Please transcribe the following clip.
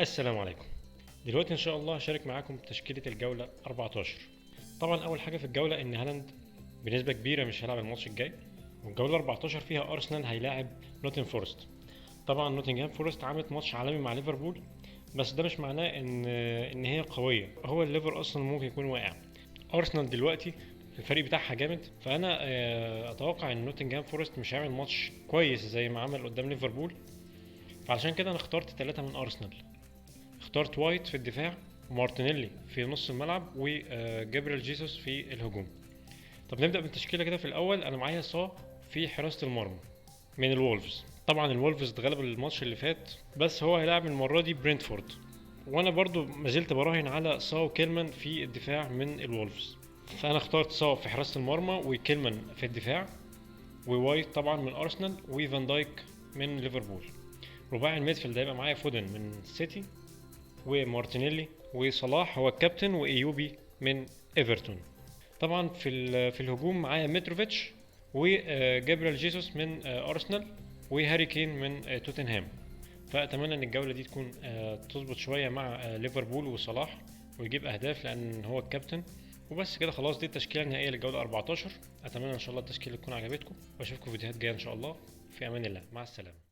السلام عليكم. دلوقتي ان شاء الله هشارك معاكم تشكيلة الجولة 14. طبعا اول حاجة في الجولة ان هالاند بنسبة كبيرة مش هيلعب الماتش الجاي، والجولة 14 فيها ارسنال هيلاعب نوتن فورست. طبعا نوتنجهام فورست عملت ماتش عالمي مع ليفربول، بس ده مش معناه ان هي قوية. هو الليفر اصلا ممكن يكون واقع. ارسنال دلوقتي الفريق بتاعها جامد، فانا اتوقع ان نوتنجهام فورست مش هيعمل ماتش كويس زي ما عمل قدام ليفربول. فعشان كده انا اخترت 3 من ارسنال. اخترت وايت في الدفاع، ومارتينيلي في نص الملعب، وجابريل جيسوس في الهجوم. طب نبدأ بالتشكيلة كده. في الأول أنا معايا في حراسة المرمى من الولفز. طبعا الولفز اتغلب الماتش اللي فات، بس هو هيلعب المرة دي برينتفورد، وانا برضو مازلت براهن على وكيلمان في الدفاع من الولفز. فانا اخترت في حراسة المرمى، وكيلمان في الدفاع، ووايت طبعا من ارسنال، وفان دايك من ليفربول. رباعي الميدفيلد هيبقى معايا فودن من سيتي، ومارتينيلي وصلاح هو الكابتن، وايوبي من ايفرتون. طبعا في الهجوم معايا متروفيتش، وجابريل جيسوس من ارسنال، وهاري كين من توتنهام. فاتمنى ان الجوله دي تكون تظبط شويه مع ليفربول وصلاح، ويجيب اهداف لان هو الكابتن. وبس كده خلاص، دي التشكيله النهائيه للجوله 14. اتمنى ان شاء الله التشكيله تكون عجبتكم، واشوفكم في فيديوهات جايه ان شاء الله. في امان الله، مع السلامه.